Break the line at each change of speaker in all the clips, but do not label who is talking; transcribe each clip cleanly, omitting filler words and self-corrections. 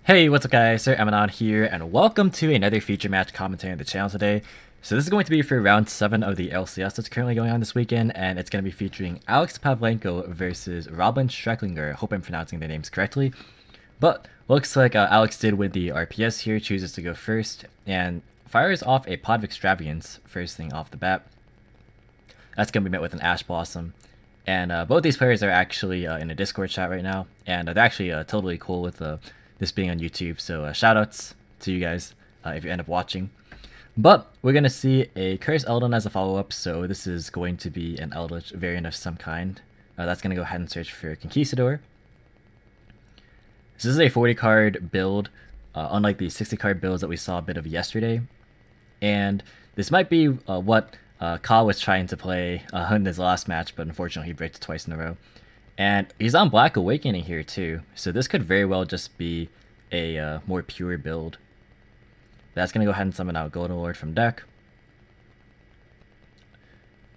Hey, what's up guys, Sir Emanon here, and welcome to another feature match commentary on the channel today. So this is going to be for round 7 of the LCS that's currently going on this weekend, and it's going to be featuring Pavlenko versus Schrecklinger. I hope I'm pronouncing their names correctly. But looks like Alex did win the RPS here, chooses to go first, and fires off a Pot of Extravagance first thing off the bat. That's going to be met with an Ash Blossom. And both these players are actually in a Discord chat right now, and they're actually totally cool with this being on YouTube, so shoutouts to you guys if you end up watching. But we're going to see a Curse Eldon as a follow-up, so this is going to be an Eldlich variant of some kind. That's going to go ahead and search for Conquistador. This is a 40 card build, unlike the 60 card builds that we saw a bit of yesterday. And this might be what Ka was trying to play in his last match, but unfortunately he breaks twice in a row. And he's on Black Awakening here too, so this could very well just be a more pure build. That's going to go ahead and summon out Golden Lord from deck.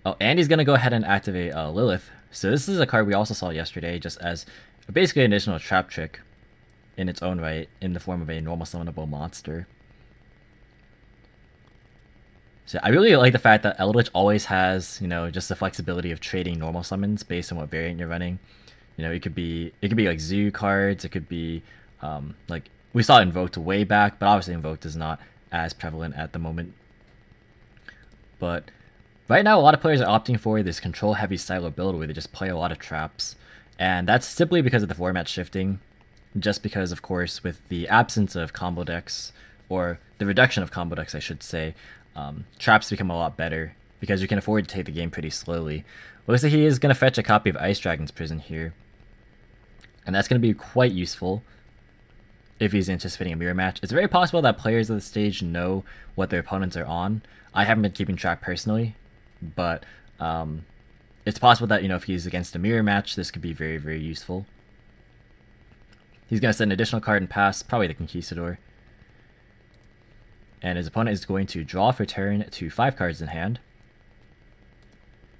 Oh, and he's going to go ahead and activate Lilith. So this is a card we also saw yesterday, just as basically an additional trap trick in its own right, in the form of a normal summonable monster. So I really like the fact that Eldlich always has, just the flexibility of trading normal summons based on what variant you're running. It could be like zoo cards, it could be like we saw Invoked way back, but obviously Invoked is not as prevalent at the moment. But right now a lot of players are opting for this control heavy silo build where they just play a lot of traps. And that's simply because of the format shifting. Just because, of course, with the absence of combo decks, or the reduction of combo decks I should say, traps become a lot better because you can afford to take the game pretty slowly. Looks like he is going to fetch a copy of Ice Dragon's Prison here. And that's going to be quite useful if he's anticipating a mirror match. It's very possible that players of the stage know what their opponents are on. I haven't been keeping track personally, but it's possible that, if he's against a mirror match, this could be very, very useful. He's going to send an additional card and pass, probably the Conquistador. And his opponent is going to draw for turn to 5 cards in hand.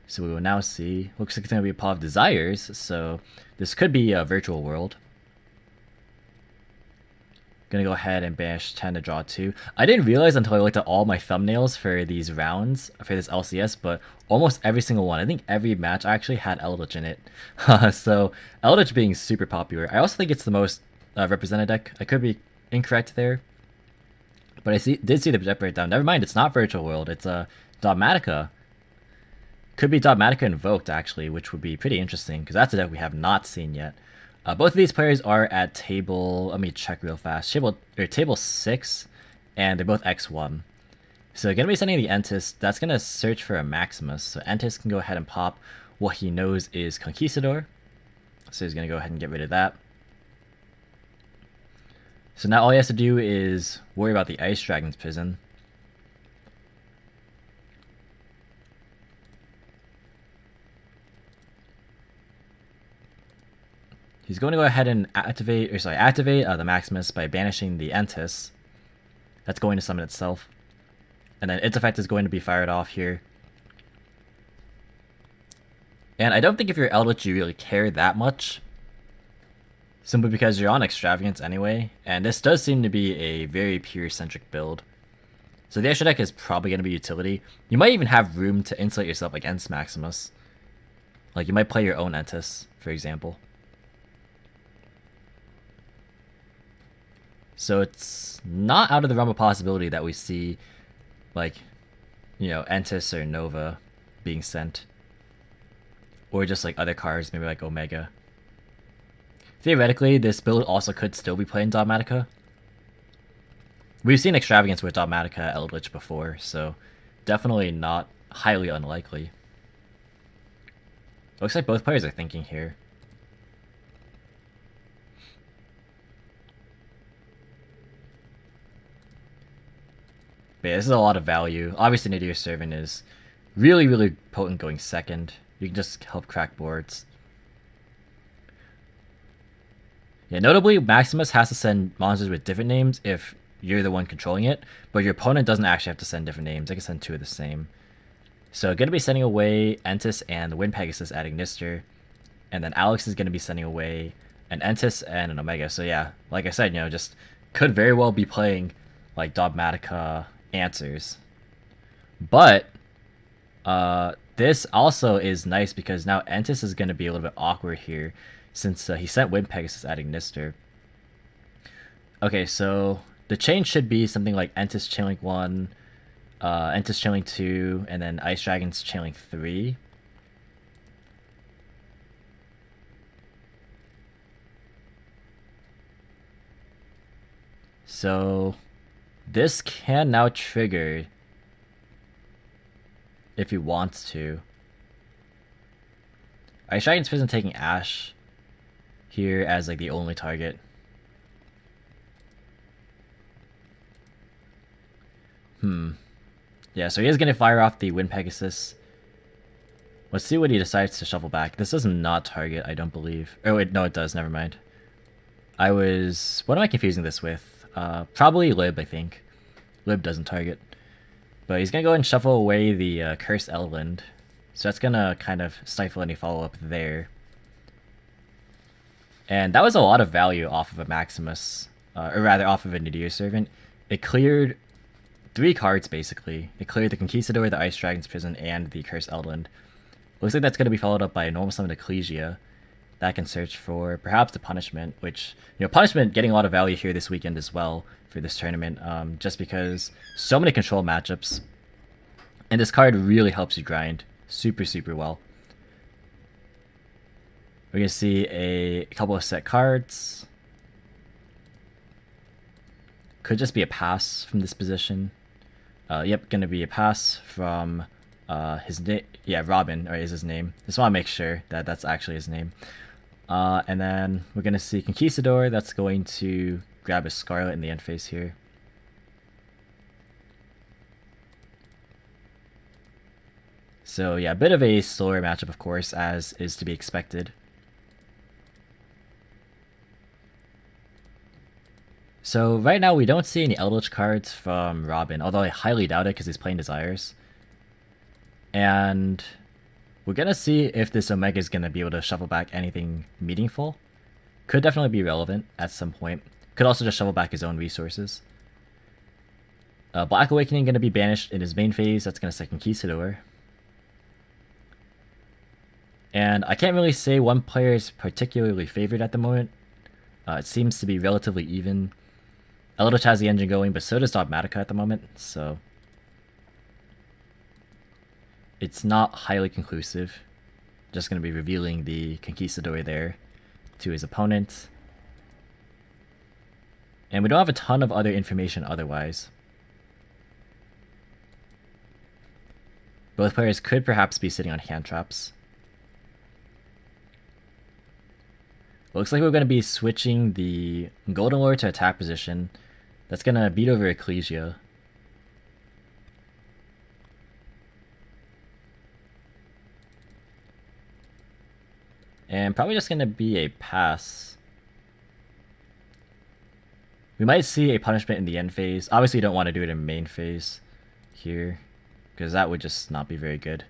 So we will now see, looks like it's going to be a Paw of Desires, so this could be a virtual world. Gonna go ahead and banish 10 to draw 2. I didn't realize until I looked at all my thumbnails for these rounds, for this LCS, but almost every single one, I think every match actually had Eldlich in it. So Eldlich being super popular. I also think it's the most represented deck. I could be incorrect there, but I did see the deck breakdown. Never mind, it's not Virtual World, it's Dogmatika. Could be Dogmatika Invoked actually, which would be pretty interesting, because that's a deck we have not seen yet. Both of these players are at table, let me check real fast, table 6, and they're both X1. So going to be sending the Entis, that's going to search for a Maximus, so Entis can go ahead and pop what he knows is Conquistador. So he's going to go ahead and get rid of that. So now all he has to do is worry about the Ice Dragon's Prison. He's going to go ahead and activate the Maximus by banishing the Entis. That's going to summon itself. And then its effect is going to be fired off here. And I don't think if you're Eldlich you really care that much. Simply because you're on Extravagance anyway. And this does seem to be a very pure-centric build. So the extra deck is probably going to be utility. You might even have room to insulate yourself against Maximus. Like you might play your own Entis, for example. So it's not out of the realm of possibility that we see, like, Entis or Nova being sent. Or just like other cards, maybe like Omega. Theoretically, this build also could still be playing Dogmatika. We've seen Extravagance with Dogmatika Eldlich before, so definitely not highly unlikely. Looks like both players are thinking here. But yeah, this is a lot of value. Obviously, Nadir Servant is really, really potent going second. You can just help crack boards. Yeah, notably, Maximus has to send monsters with different names if you're the one controlling it, but your opponent doesn't actually have to send different names. They can send 2 of the same. So going to be sending away Entis and the Wind Pegasus adding Nister, and then Alex is going to be sending away an Entis and an Omega. So yeah, like I said, just could very well be playing like Dogmatika answers. But this also is nice because now Entis is going to be a little bit awkward here since he sent Wind Pegasus at Ignister. Okay, so the chain should be something like Entis Chainlink 1, Entis Chainlink 2, and then Ice Dragons Chainlink 3. So this can now trigger if he wants to. Ice Dragon's Prison taking Ash here as like the only target. Yeah, so he is going to fire off the Wind Pegasus. Let's see what he decides to shuffle back. This does not target, I don't believe. Oh, wait, no, it does. Never mind. What am I confusing this with? Probably Lib, I think. Lib doesn't target. But he's going to go ahead and shuffle away the Cursed Eldland. So that's going to kind of stifle any follow-up there. And that was a lot of value off of a Maximus. Or rather, off of a Nidir Servant. It cleared 3 cards, basically. It cleared the Conquistador, the Ice Dragon's Prison, and the Cursed Eldland. Looks like that's going to be followed up by a normal summon Ecclesia. That can search for perhaps the Punishment, which, you know, Punishment getting a lot of value here this weekend as well for this tournament, just because so many control matchups. And this card really helps you grind super, super well. We're going to see a couple of set cards. Could just be a pass from this position. Yep, going to be a pass from his name. Yeah, Robin, or is his name. Just want to make sure that that's actually his name. And then we're going to see Conquistador. That's going to grab a Scarlet in the end phase here. So yeah, a bit of a slower matchup, of course, as is to be expected. So right now we don't see any Eldlich cards from Robin, although I highly doubt it because he's playing Desires. And we're going to see if this Omega is going to be able to shuffle back anything meaningful. Could definitely be relevant at some point. Could also just shuffle back his own resources. Black Awakening going to be banished in his main phase. That's going to set Conquistador. And I can't really say one player is particularly favored at the moment. It seems to be relatively even. Eldlich has the engine going, but so does Dogmatika at the moment, so it's not highly conclusive. Just going to be revealing the Conquistador there to his opponent. And we don't have a ton of other information otherwise. Both players could perhaps be sitting on hand traps. Looks like we're going to be switching the Golden Lord to attack position. That's going to beat over Ecclesia. And probably just going to be a pass. We might see a punishment in the end phase. Obviously you don't want to do it in main phase here, because that would just not be very good.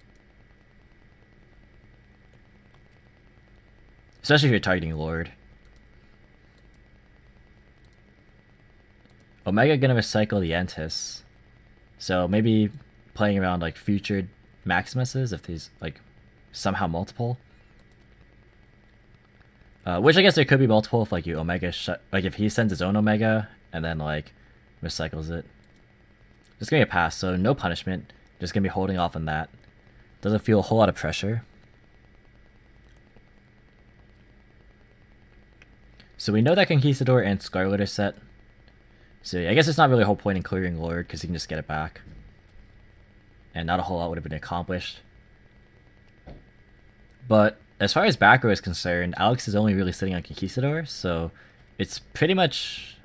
Especially if you're targeting Lord. Omega gonna recycle the Entis. So maybe playing around like future Maximuses if these like somehow multiple. Which I guess there could be multiple if like you Omega like if he sends his own Omega and then like recycles it. Just gonna be a pass, so no punishment. Just gonna be holding off on that. Doesn't feel a whole lot of pressure. So we know that Conquistador and Scarlet are set. So I guess it's not really a whole point in clearing Lord because he can just get it back. And not a whole lot would have been accomplished. But as far as back row is concerned, Alex is only really sitting on Conquistador, so it's pretty much...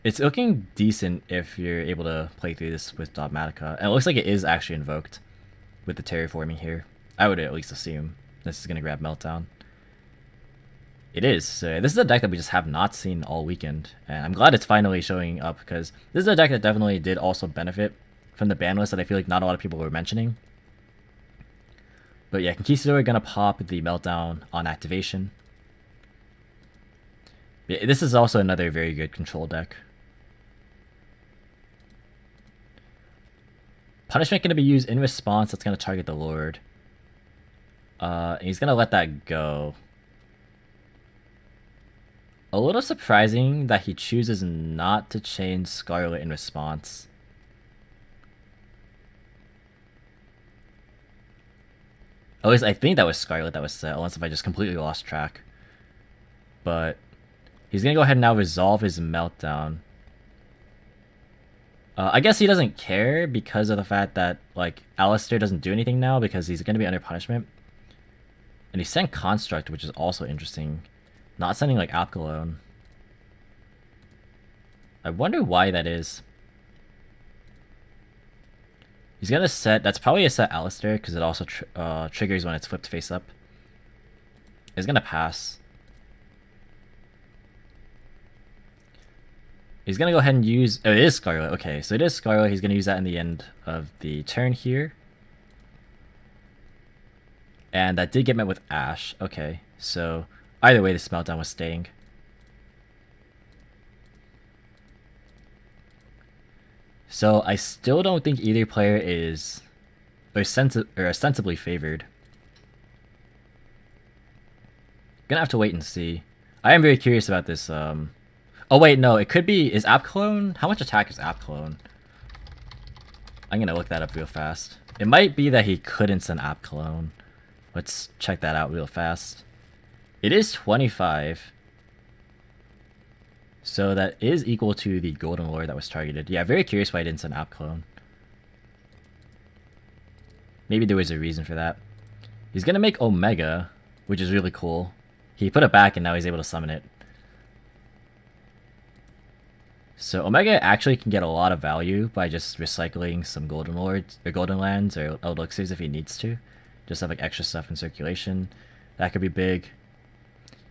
It's looking decent if you're able to play through this with Dogmatika. And it looks like it is actually invoked with the terraforming here. I would at least assume this is going to grab Meltdown. It is. So this is a deck that we just have not seen all weekend. And I'm glad it's finally showing up because this is a deck that definitely did also benefit from the ban list that I feel like not a lot of people were mentioning. But yeah, Conquistador going to pop the Meltdown on activation. Yeah, this is also another very good control deck. Punishment going to be used in response. That's going to target the Lord. He's going to let that go. A little surprising that he chooses not to chain Scarlet in response. At least I think that was Scarlet that was set, unless if I just completely lost track. But he's going to go ahead and now resolve his Meltdown. I guess he doesn't care because of the fact that, like, Alistair doesn't do anything now because he's going to be under punishment. And he sent Construct, which is also interesting. Not sending, like, Alkalone. I wonder why that is. He's going to set... That's probably a set Alistair because it also triggers when it's flipped face up. He's going to pass. He's going to go ahead and use... Oh, it is Scarlet. Okay, so it is Scarlet. He's going to use that in the end of the turn here. And that did get met with Ash. Okay, so either way, this Meltdown was staying. So I still don't think either player is ostensibly favored. Gonna have to wait and see. I am very curious about this... Oh wait, no, it could be... Is Apclone? How much attack is Apclone? I'm gonna look that up real fast. It might be that he couldn't send Apclone. Let's check that out real fast. It is 25. So that is equal to the Golden Lord that was targeted. Yeah, very curious why I didn't send Apclone. Maybe there was a reason for that. He's gonna make Omega, which is really cool. He put it back and now he's able to summon it. So Omega actually can get a lot of value by just recycling some Golden Lords or Golden Lands or Elixirs if he needs to. Just have like extra stuff in circulation. That could be big.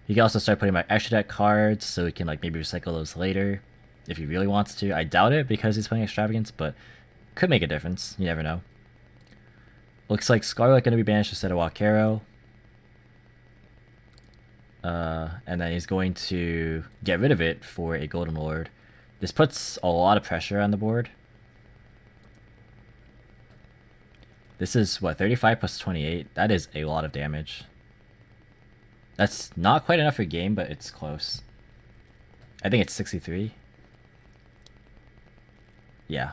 He can also start putting my extra deck cards so he can like maybe recycle those later if he really wants to. I doubt it because he's playing Extravagance, but could make a difference. You never know. Looks like Scarlet going to be banished instead of Wakero. And then he's going to get rid of it for a Golden Lord. This puts a lot of pressure on the board. This is, what, 35 plus 28? That is a lot of damage. That's not quite enough for game, but it's close. I think it's 63. Yeah.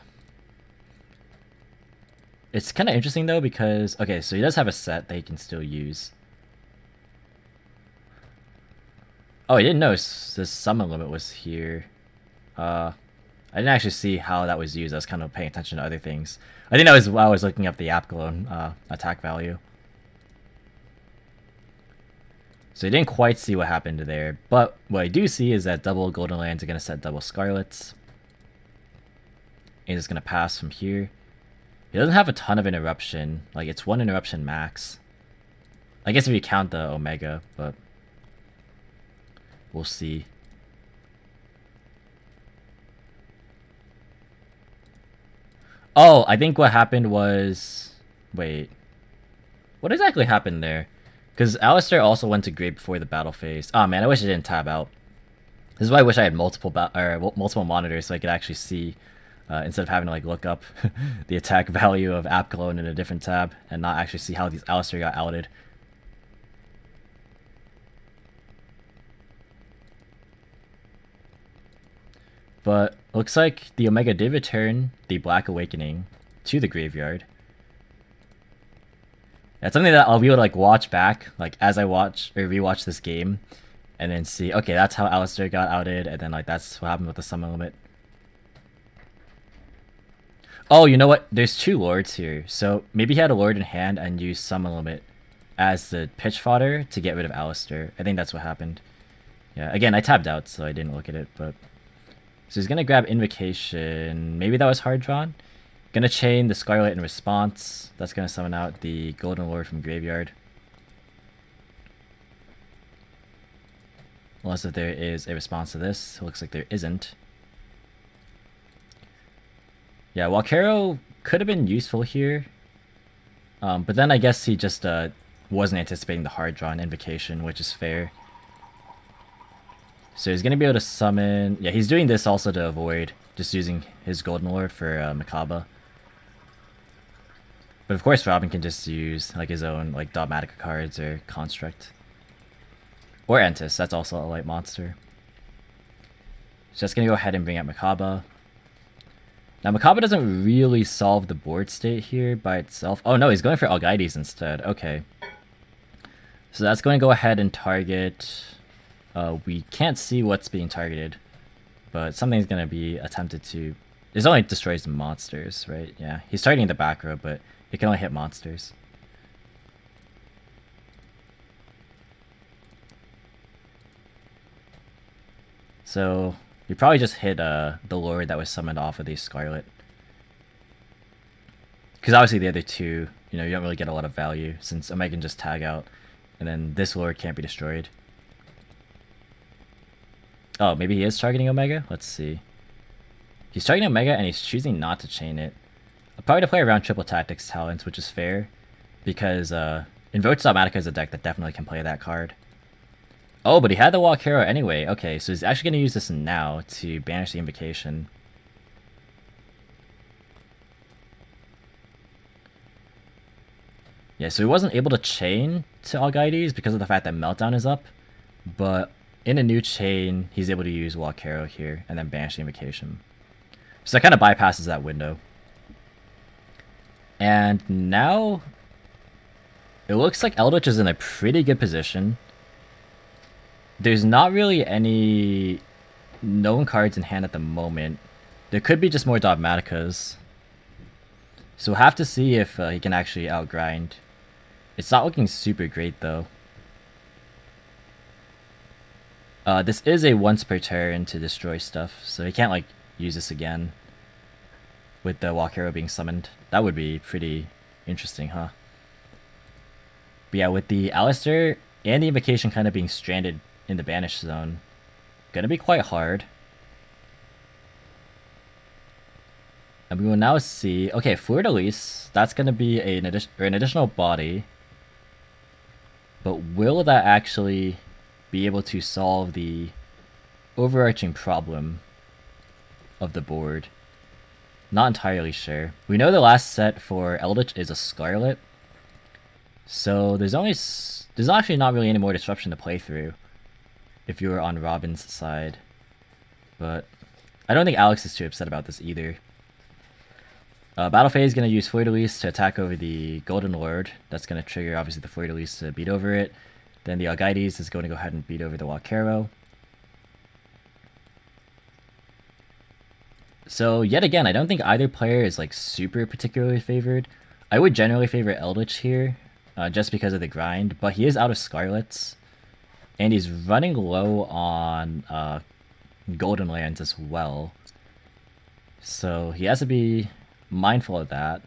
It's kind of interesting, though, because... Okay, so he does have a set that he can still use. Oh, I didn't notice the summon limit was here. I didn't actually see how that was used. I was kind of paying attention to other things. I think that was while I was looking up the Apclone attack value. So I didn't quite see what happened there. But what I do see is that double Golden Lands are going to set double Scarlets. And it's going to pass from here. He doesn't have a ton of interruption. Like, it's one interruption max. I guess if you count the Omega, but... we'll see. Oh, I think what happened was... Wait. What exactly happened there? Because Alistair also went to Grave before the battle phase. Oh man, I wish I didn't tab out. This is why I wish I had multiple monitors so I could actually see... instead of having to like look up the attack value of Apclone in a different tab and not actually see how these Alistair got outed. But looks like the Omega did return the Black Awakening to the graveyard. That's something that I'll be able to like watch back, like as I watch or rewatch this game, and then see, okay, that's how Alistair got outed, and then like that's what happened with the summon limit. Oh, you know what? There's two lords here, so maybe he had a lord in hand and used summon limit as the pitch fodder to get rid of Alistair. I think that's what happened. Yeah, again, I tabbed out, so I didn't look at it, but... So he's gonna grab Invocation. Maybe that was hard drawn. Gonna chain the Scarlet in response. That's gonna summon out the Golden Lord from Graveyard. Unless if there is a response to this. It looks like there isn't. Yeah, Wakero could have been useful here. But then I guess he just wasn't anticipating the hard drawn Invocation, which is fair. So he's gonna be able to summon. Yeah, he's doing this also to avoid just using his Golden Lord for Hcabe. But of course, Robin can just use like his own like Dogmatika cards or Construct. Or Entis, that's also a light monster. So just gonna go ahead and bring out Hcabe. Now Hcabe doesn't really solve the board state here by itself. Oh no, he's going for Algides instead. Okay. So that's going to go ahead and target... we can't see what's being targeted, but something's going to be attempted to... It only destroys the monsters, right? Yeah, he's targeting the back row, but it can only hit monsters. So you probably just hit the Lord that was summoned off of the Scarlet. Because obviously the other two, you know, you don't really get a lot of value since Omega can just tag out. And then this Lord can't be destroyed. Oh, maybe he is targeting Omega? Let's see. He's targeting Omega and he's choosing not to chain it. I'll probably to play around Triple Tactics Talents, which is fair. Because Invoked Dogmatika is a deck that definitely can play that card. Oh, but he had the Walk Hero anyway. Okay, so he's actually going to use this now to banish the Invocation. Yeah, so he wasn't able to chain to Algides because of the fact that Meltdown is up. But in a new chain, he's able to use Walk Hero here and then banish the Invocation. So that kind of bypasses that window. And now it looks like Eldlich is in a pretty good position. There's not really any known cards in hand at the moment. There could be just more Dogmatikas. So we'll have to see if he can actually outgrind. It's not looking super great though. This is a once per turn to destroy stuff, so he can't like use this again. With the Walk Hero being summoned. That would be pretty interesting, huh? But yeah, with the Alistair and the Invocation kind of being stranded in the banish zone, gonna be quite hard. And we will now see, okay, Fleur-de-Lis, that's gonna be an additional body. But will that actually be able to solve the overarching problem of the board? Not entirely sure. We know the last set for Eldlich is a Scarlet. So there's actually not really any more disruption to play through if you were on Robin's side. But I don't think Alex is too upset about this either. Battle Phase is going to use Fleur-de-Lis to attack over the Golden Lord. That's going to trigger obviously the Fleur-de-Lis to beat over it. Then the Algides is going to go ahead and beat over the Walk Hero. So yet again, I don't think either player is like super particularly favored. I would generally favor Eldlich here, just because of the grind, but he is out of Scarlets, and he's running low on Golden Lands as well. So he has to be mindful of that.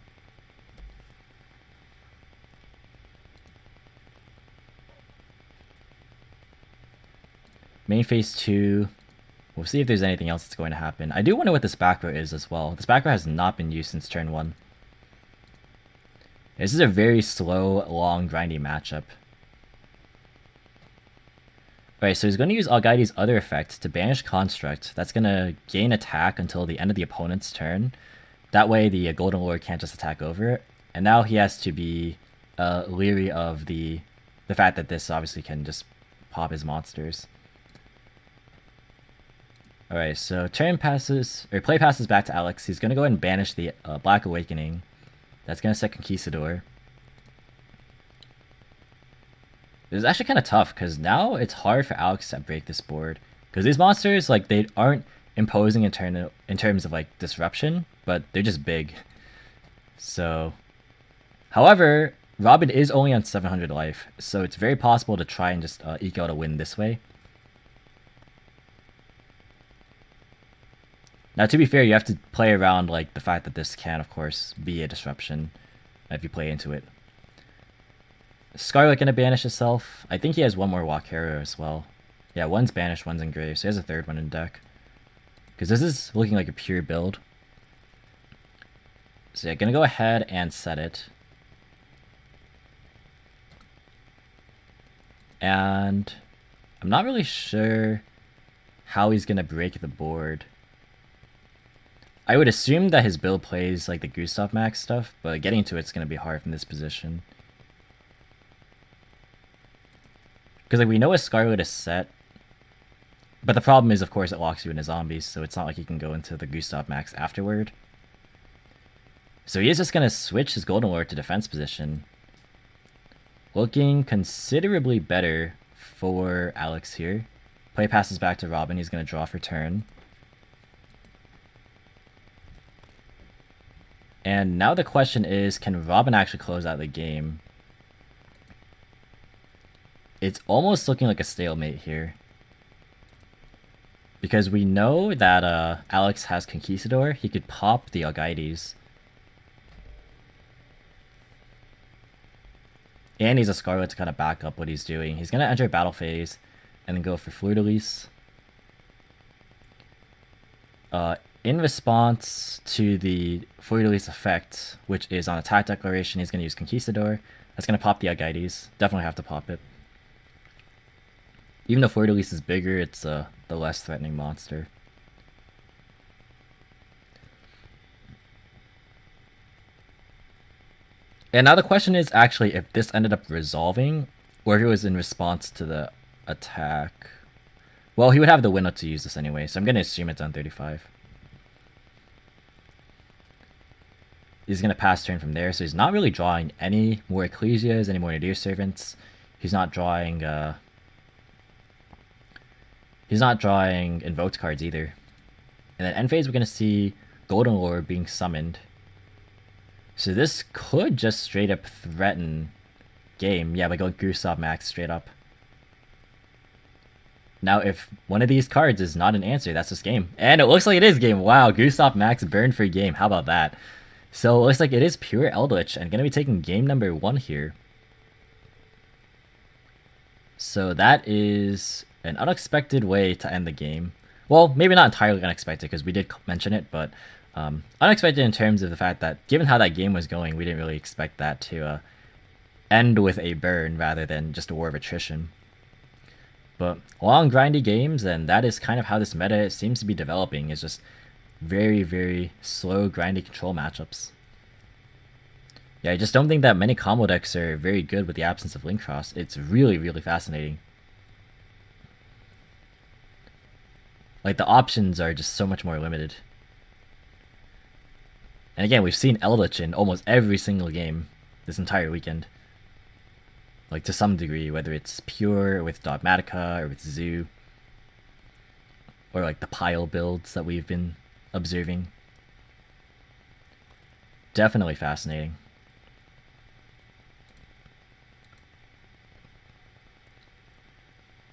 Main phase 2. We'll see if there's anything else that's going to happen. I do wonder what this back row is as well. This back row has not been used since turn 1. This is a very slow, long, grindy matchup. Alright, so he's going to use Algides' other effect to banish Construct. That's going to gain attack until the end of the opponent's turn. That way the Golden Lord can't just attack over it. And now he has to be leery of the fact that this obviously can just pop his monsters. Alright, so play passes back to Alex. He's going to go ahead and banish the Black Awakening. That's going to set Conquistador. This is actually kind of tough, because now it's hard for Alex to break this board. Because these monsters, like, they aren't imposing in terms of, like, disruption, but they're just big. So, however, Robin is only on 700 life, so it's very possible to try and just eke out a win this way. Now, to be fair, you have to play around like the fact that this can, of course, be a disruption if you play into it. Scarlet gonna banish itself. I think he has one more Walk Hero as well. Yeah, one's banished, one's engraved, so he has a third one in deck. Because this is looking like a pure build. So yeah, gonna go ahead and set it. And I'm not really sure how he's gonna break the board. I would assume that his build plays like the Gustav Max stuff, but getting to it's gonna be hard from this position. Because like we know a Scarlet is set, but the problem is, of course, it locks you into zombies, so it's not like he can go into the Gustav Max afterward. So he is just gonna switch his Golden Lord to defense position. Looking considerably better for Alex here. Play passes back to Robin, he's gonna draw for turn. And now the question is, can Robin actually close out the game? It's almost looking like a stalemate here. Because we know that Alex has Conquistador, he could pop the Algides. And he's a Scarlet to kind of back up what he's doing. He's going to enter battle phase and then go for Fleur-de-Lis. In response to the Fleur-de-Lis effect, which is on attack declaration, he's going to use Conquistador. That's going to pop the Algides. Definitely have to pop it. Even though Fleur-de-Lis is bigger, it's the less threatening monster. And now the question is actually if this ended up resolving, or if it was in response to the attack. Well, he would have the window to use this anyway, so I'm going to assume it's on 35. He's going to pass turn from there, so he's not really drawing any more Ecclesias, any more Nadir Servants. He's not drawing invoked cards either. And then end phase, we're going to see Golden Lord being summoned. So this could just straight up threaten game. Yeah, by going Gustav Max straight up. Now, if one of these cards is not an answer, that's just game. And it looks like it is game. Wow, Gustav Max burned for game. How about that? So it looks like it is pure Eldlich and going to be taking game number 1 here. So that is an unexpected way to end the game. Well, maybe not entirely unexpected because we did mention it, but unexpected in terms of the fact that given how that game was going, we didn't really expect that to end with a burn rather than just a war of attrition. But long grindy games, and that is kind of how this meta seems to be developing, is just very, very slow grindy control matchups. Yeah, I just don't think that many combo decks are very good with the absence of Link Cross. It's really, really fascinating. Like, the options are just so much more limited. And again, we've seen Eldlich in almost every single game this entire weekend. Like, to some degree, whether it's pure or with Dogmatika or with Zoo. Or like the pile builds that we've been observing. Definitely fascinating.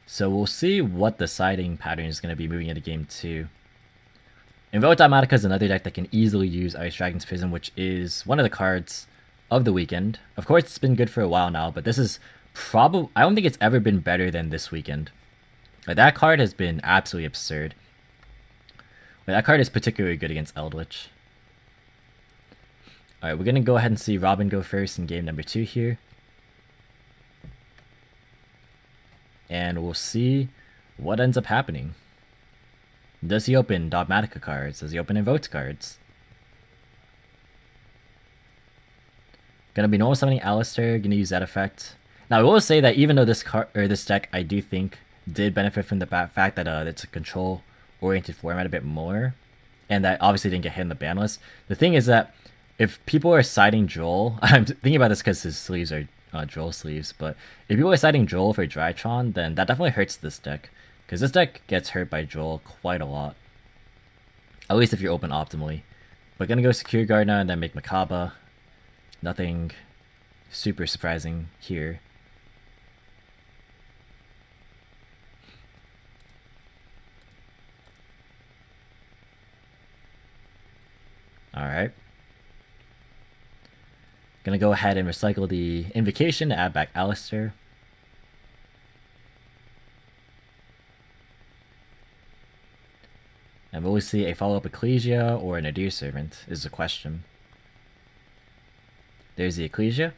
So we'll see what the siding pattern is going to be moving into game 2. Invoked Dogmatika is another deck that can easily use Ice Dragon's Prism, which is one of the cards of the weekend. Of course, it's been good for a while now, but this is probably... I don't think it's ever been better than this weekend. Like, that card has been absolutely absurd. Like, that card is particularly good against Eldlich. Alright, we're going to go ahead and see Robin go first in game number 2 here. And we'll see what ends up happening. Does he open Dogmatika cards? Does he open Invoked cards? Gonna be normal summoning Alistair, gonna use that effect. Now I will say that even though this card or this deck I do think did benefit from the fact that it's a control oriented format a bit more, and that obviously didn't get hit in the ban list. The thing is that if people are siding Joel, I'm thinking about this because his sleeves are Joel sleeves, but if people are siding Joel for Drytron, then that definitely hurts this deck. Because this deck gets hurt by Joel quite a lot. At least if you're open optimally. But gonna go Secure Guard now and then make Hcabe. Nothing super surprising here. Alright. Gonna go ahead and recycle the Invocation to add back Alistair. And will we see a follow-up Ecclesia or a Nadir Servant is the question. There's the Ecclesia.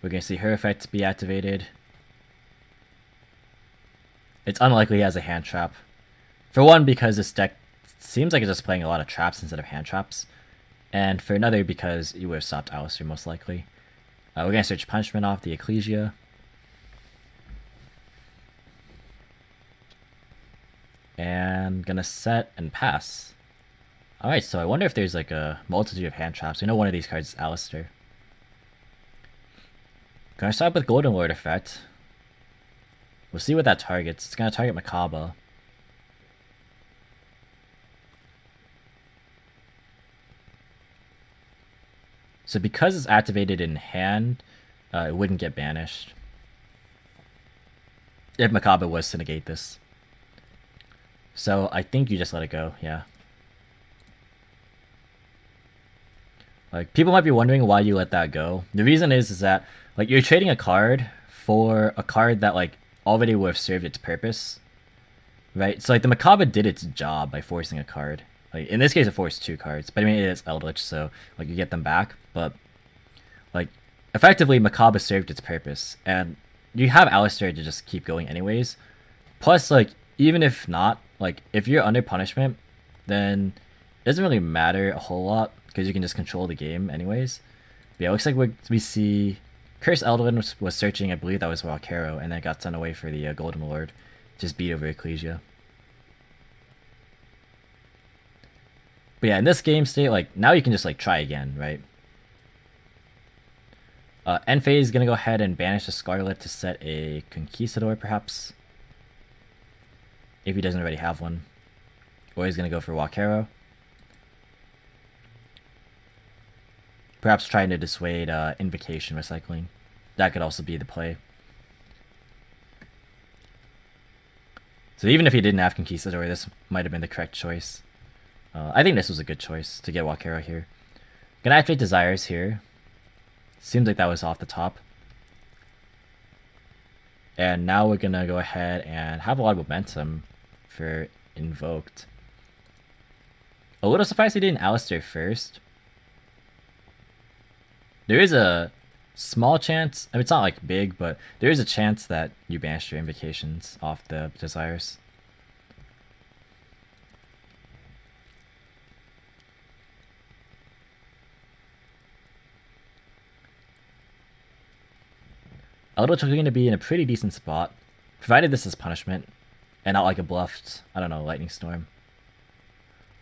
We're going to see her effect be activated. It's unlikely he has a hand trap. For one, because this deck seems like it's just playing a lot of traps instead of hand traps. And for another, because you would have stopped Alistair most likely. We're going to search Punishment off the Ecclesia. And gonna set and pass. Alright, so I wonder if there's like a multitude of hand traps. We know one of these cards is Alistair. Gonna start with Golden Lord effect. We'll see what that targets. It's gonna target Hcabe. So because it's activated in hand, it wouldn't get banished. If Hcabe was to negate this. So I think you just let it go, yeah. Like, people might be wondering why you let that go. The reason is that, like, you're trading a card for a card that, like, already would have served its purpose. Right? So, like, the Hcabe did its job by forcing a card. Like, in this case, it forced 2 cards. But I mean, it is Eldlich, so, like, you get them back. But, like, effectively, Hcabe served its purpose. And you have Alistair to just keep going anyways. Plus, like, even if not, like, if you're under punishment, then it doesn't really matter a whole lot, because you can just control the game anyways. But yeah, it looks like we see Curse Eldlin was searching, I believe that was Walkero, and then got sent away for the Golden Lord. Just beat over Ecclesia. But yeah, in this game state, like, now you can just, like, try again, right? End phase is going to go ahead and banish the Scarlet to set a Conquistador, perhaps. If he doesn't already have one. Or he's going to go for Walkero. Perhaps trying to dissuade Invocation recycling. That could also be the play. So even if he didn't have Conquistador, this might have been the correct choice. I think this was a good choice to get Walkero here. Gonna activate Desires here. Seems like that was off the top. And now we're gonna go ahead and have a lot of momentum for Invoked. A little surprised he didn't Alistair first. There is a small chance, I mean, it's not like big, but there is a chance that you banish your Invocations off the Desires. Eldlich are going to be in a pretty decent spot, provided this is punishment, and not like a bluffed, I don't know, Lightning Storm.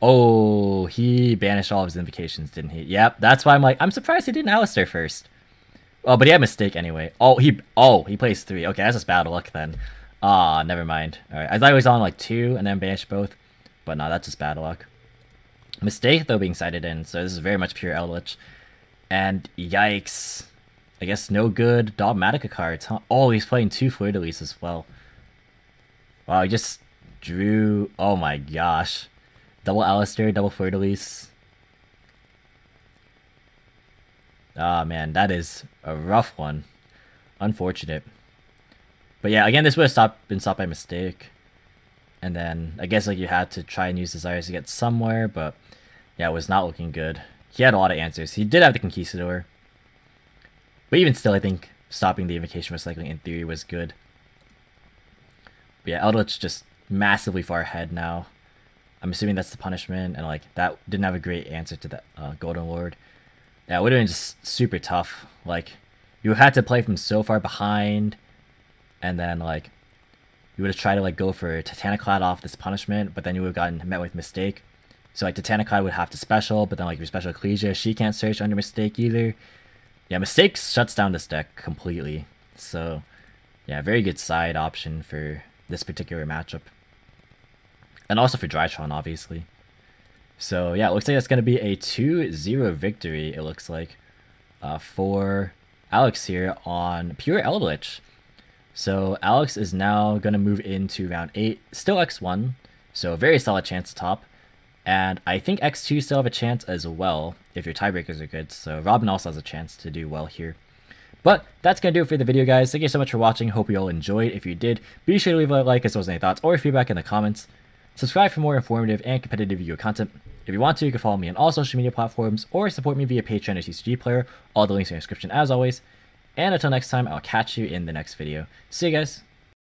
Oh, he banished all of his Invocations, didn't he? Yep, that's why I'm like, I'm surprised he didn't Alistair first. Oh, but he had a mistake anyway. Oh, he plays 3. Okay, that's just bad luck then. Ah, never mind. Alright, I thought he was on like 2 and then banished both. But no, that's just bad luck. Mistake, though, being sighted in, so this is very much pure Eldlich. And yikes. I guess no good Dogmatika cards, huh? Oh, he's playing 2 Fleur-de-Lis as well. Wow, he just drew... Oh my gosh. Double Alistair, double Fleur-de-Lis. Ah, man, that is a rough one. Unfortunate. But yeah, again, this would have been stopped by mistake. And then, I guess like you had to try and use Desires to get somewhere, but yeah, it was not looking good. He had a lot of answers. He did have the Conquistador. But even still, I think stopping the Invocation recycling in theory was good. But yeah, Eldlich just massively far ahead now. I'm assuming that's the punishment, and like that didn't have a great answer to the Golden Lord. Yeah, it would have been just super tough. Like, you had to play from so far behind, and then like you would have tried to like go for Titaniclad off this punishment, but then you would have gotten met with mistake. So like Titaniclad would have to special, but then like your special Ecclesia, she can't search under mistake either. Yeah, mistake shuts down this deck completely. So yeah, very good side option for this particular matchup. And also for Drytron, obviously. So yeah, it looks like that's going to be a 2-0 victory, it looks like, for Alex here on pure Eldlich. So Alex is now going to move into round 8, still X1, so very solid chance to top. And I think X2 still have a chance as well, if your tiebreakers are good. So Robin also has a chance to do well here. But that's going to do it for the video, guys. Thank you so much for watching. Hope you all enjoyed. If you did, be sure to leave a like as well as any thoughts or feedback in the comments. Subscribe for more informative and competitive video content. If you want to, you can follow me on all social media platforms or support me via Patreon or TCG Player. All the links are in the description as always. And until next time, I'll catch you in the next video. See you guys.